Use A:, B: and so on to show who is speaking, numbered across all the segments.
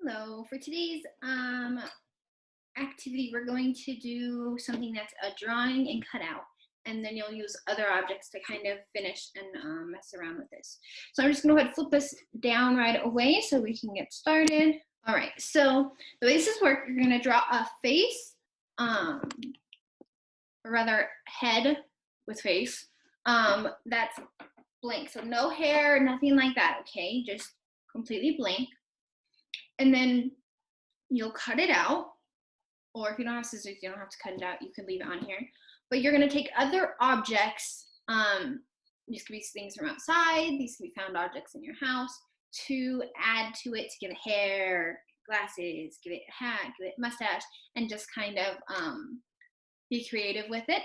A: Hello, for today's activity, we're going to do something that's a drawing and cutout, and then you'll use other objects to kind of finish and mess around with this. So I'm just gonna go ahead and flip this down right away so we can get started. All right, so the way this is work, you're gonna draw a face, or rather head with face, that's blank. So no hair, nothing like that, okay? Just completely blank. And then you'll cut it out, or if you don't have scissors, you don't have to cut it out. You can leave it on here. But you're gonna take other objects, these could be things from outside, these can be found objects in your house, to add to it, to give it hair, glasses, give it a hat, give it a mustache, and just kind of be creative with it.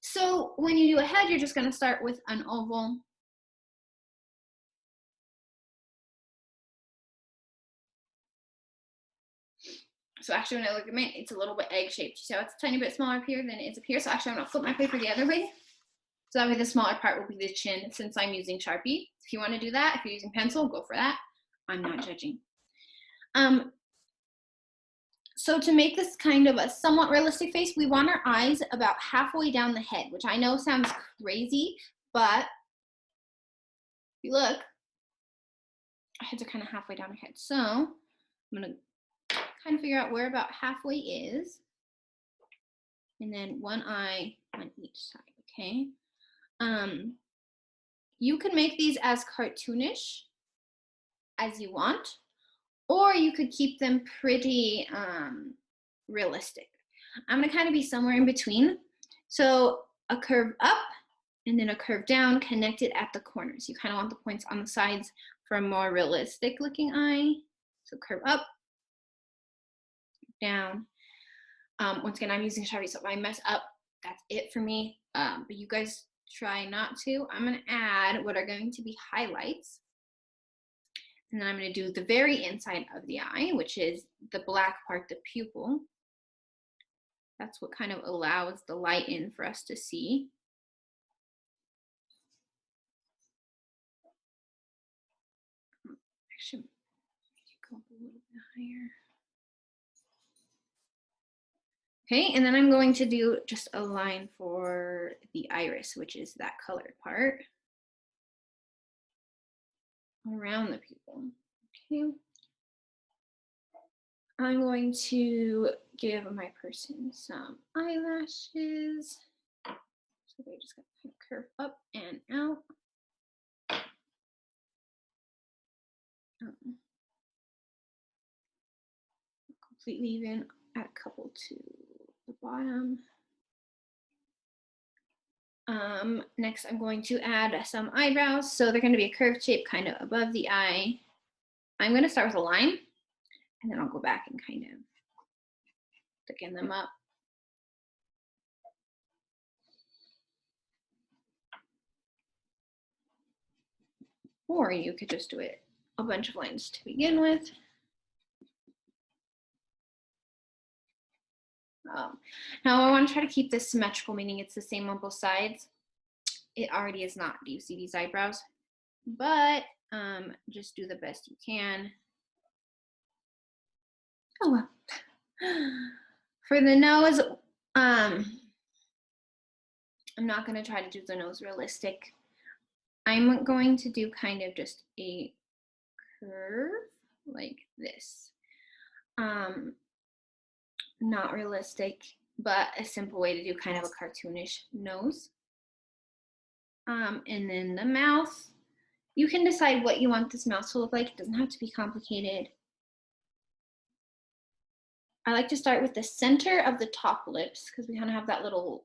A: So when you do a head, you're just gonna start with an oval. So actually, when I look at it, it's a little bit egg-shaped. So it's a tiny bit smaller up here than it is up here. So actually, I'm gonna flip my paper the other way. So that way the smaller part will be the chin, since I'm using Sharpie. If you wanna do that, if you're using pencil, go for that. I'm not judging. So to make this kind of a somewhat realistic face, we want our eyes about halfway down the head, which I know sounds crazy, but if you look, our heads are kind of halfway down our head. So I'm gonna kind of figure out where about halfway is, and then one eye on each side, okay? You can make these as cartoonish as you want, or you could keep them pretty realistic. I'm gonna kind of be somewhere in between. So a curve up and then a curve down connected at the corners. You kind of want the points on the sides for a more realistic looking eye. So curve up, down. Once again, I'm using Sharpie, so if I mess up, that's it for me. But you guys try not to. I'm gonna add what are going to be highlights. And then I'm gonna do the very inside of the eye, which is the black part, the pupil. That's what kind of allows the light in for us to see. Actually, go up a little bit higher. Okay, and then I'm going to do just a line for the iris, which is that colored part around the pupil. Okay. I'm going to give my person some eyelashes. So they just got kind of curve up and out. Completely even, add a couple to the bottom. Next, I'm going to add some eyebrows. So they're going to be a curved shape kind of above the eye. I'm going to start with a line, and then I'll go back and kind of thicken them up. Or you could just do it a bunch of lines to begin with. Now I want to try to keep this symmetrical, meaning it's the same on both sides. It already is not. Do you see these eyebrows? But just do the best you can. Oh well. For the nose, I'm not going to try to do the nose realistic. I'm going to do kind of just a curve like this. Not realistic, but a simple way to do kind of a cartoonish nose. And then the mouth, you can decide what you want this mouth to look like. It doesn't have to be complicated. I like to start with the center of the top lips because we kind of have that little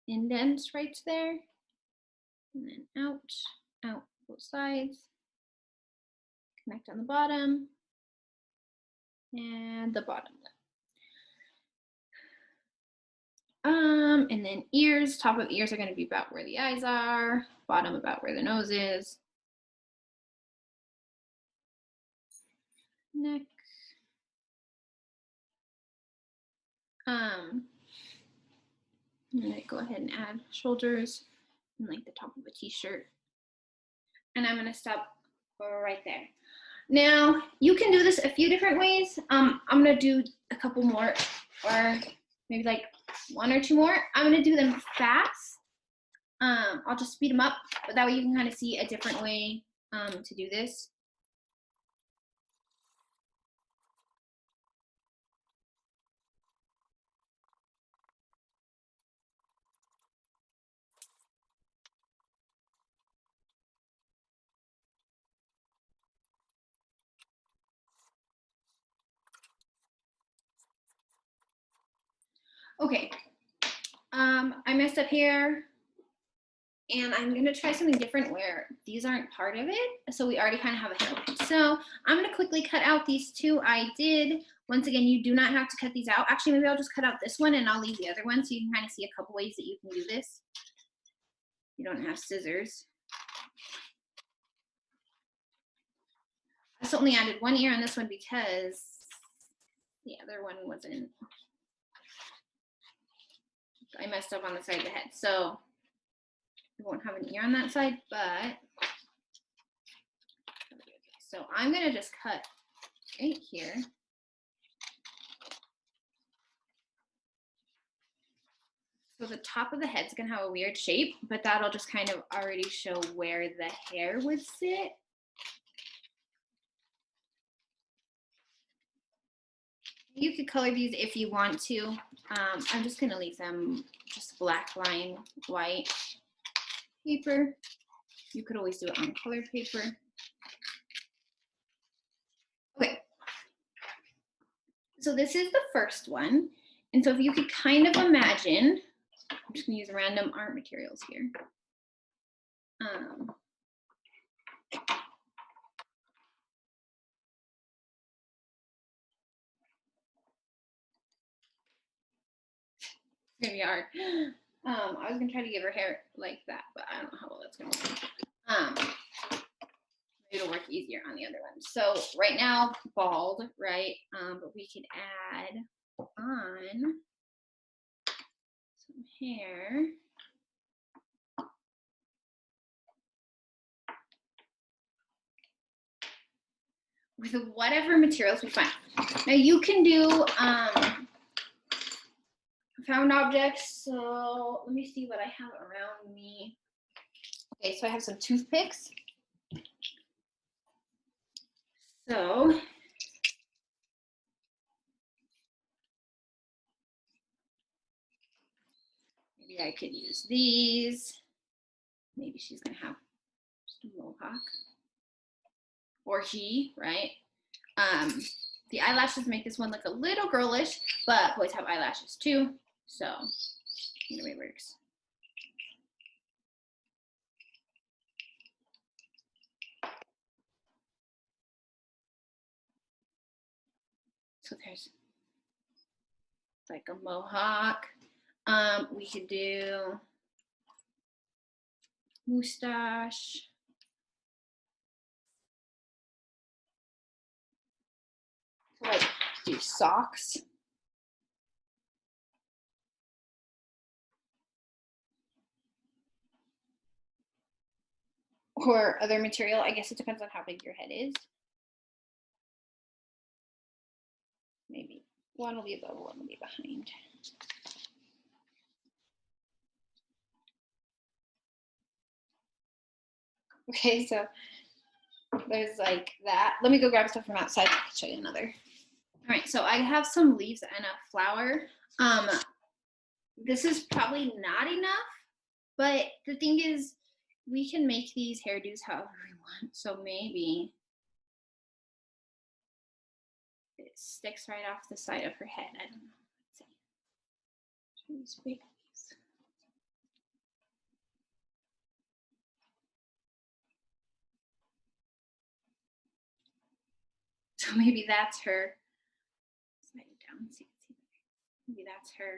A: indent right there. And then out both sides. Connect on the bottom and the bottom lip. And then ears, top of ears are going to be about where the eyes are, bottom about where the nose is. Neck. I'm gonna go ahead and add shoulders and like the top of a t-shirt. And I'm gonna stop right there. Now, you can do this a few different ways. I'm gonna do a couple more, or maybe like one or two more. I'm gonna do them fast. I'll just speed them up, but that way you can kind of see a different way to do this. Okay, I messed up here, and I'm gonna try something different where these aren't part of it, so we already kind of have a hairline. So I'm gonna quickly cut out these two I did. Once again, you do not have to cut these out. Actually, maybe I'll just cut out this one and I'll leave the other one so you can kind of see a couple ways that you can do this. You don't have scissors. I just only added one ear on this one because the other one wasn't, I messed up on the side of the head. So I won't have an ear on that side, but so I'm gonna just cut right here. So the top of the head's gonna have a weird shape, but that'll just kind of already show where the hair would sit. You could color these if you want to. I'm just gonna leave them just black line white paper. You could always do it on colored paper. Okay, so this is the first one. And so if you could kind of imagine, I'm just gonna use random art materials here. It's gonna be hard. I was gonna try to give her hair like that, but I don't know how well that's gonna work. Maybe it'll work easier on the other one. So right now, bald, right? But we could add on some hair. With whatever materials we find. Now you can do found objects. So let me see what I have around me. Okay, so I have some toothpicks. So maybe I could use these. Maybe she's gonna have just a mohawk. Or he, right? The eyelashes make this one look a little girlish, but boys have eyelashes too. So either way works. So there's like a mohawk. We could do mustache. Like do socks. Or other material. I guess it depends on how big your head is. Maybe one will be above, one will be behind. Okay, so there's like that. Let me go grab stuff from outside. I can show you another. All right, so I have some leaves and a flower. This is probably not enough, but the thing is, we can make these hairdos however we want. So maybe it sticks right off the side of her head. I don't know. Let's see. Big leaves. So maybe that's her. Slide it down. See, maybe that's her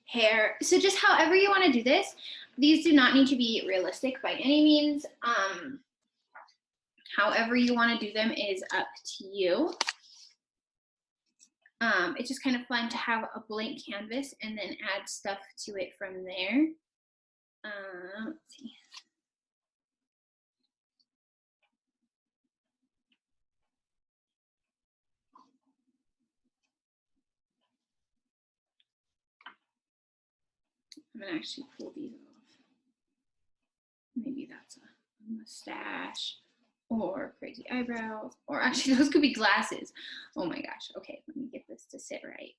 A: hair. So just however you want to do this. These do not need to be realistic by any means. However you want to do them is up to you. It's just kind of fun to have a blank canvas and then add stuff to it from there. Let's see. I'm gonna actually pull these off. Maybe that's a mustache or crazy eyebrows, or actually those could be glasses. Oh my gosh. Okay, let me get this to sit right.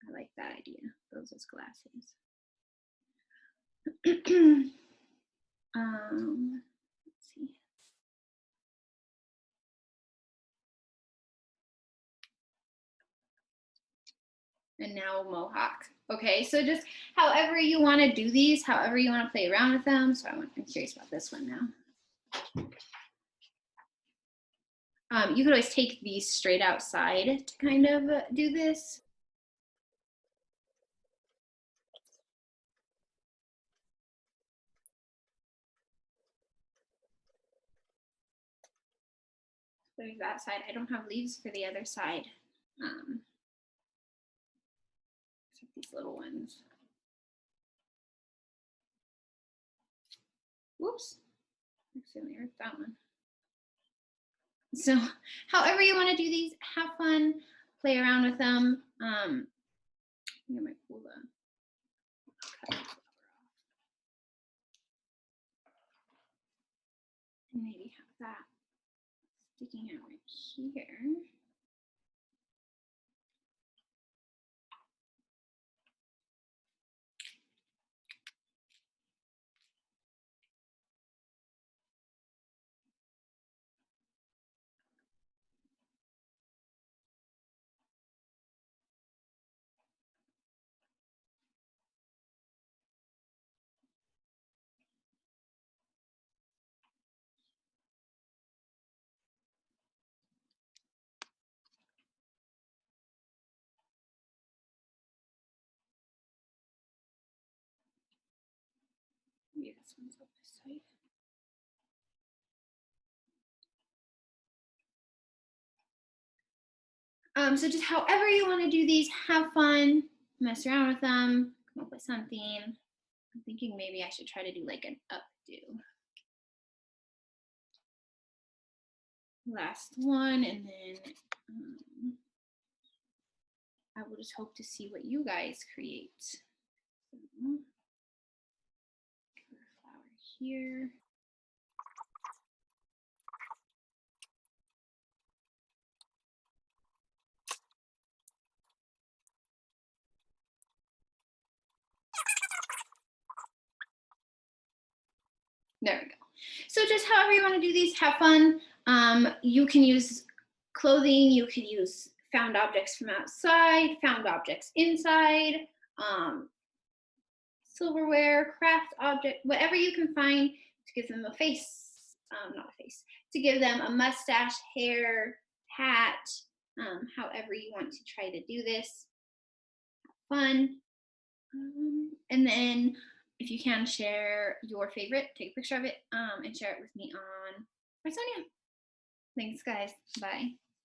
A: I like that idea. Those as glasses. Let's see. And now a mohawk. Okay, so just however you want to do these, however you want to play around with them. So I'm curious about this one now. You could always take these straight outside to kind of do this. There's that side. I don't have leaves for the other side. Except these little ones. Whoops. Accidentally ripped that one. So however you want to do these, have fun, play around with them. I think I might pull the and maybe have that sticking out right here. Maybe this one's up this side. So just however you want to do these, have fun, mess around with them, come up with something. I'm thinking maybe I should try to do like an updo. Last one, and then I will just hope to see what you guys create. So, flower here. There we go. So just however you want to do these, have fun. You can use clothing, you could use found objects from outside, found objects inside, silverware, craft object, whatever you can find to give them a face, not a face, to give them a mustache, hair, hat, however you want to try to do this. Have fun. And then if you can share your favorite, take a picture of it and share it with me on my Sonia. Thanks guys, bye.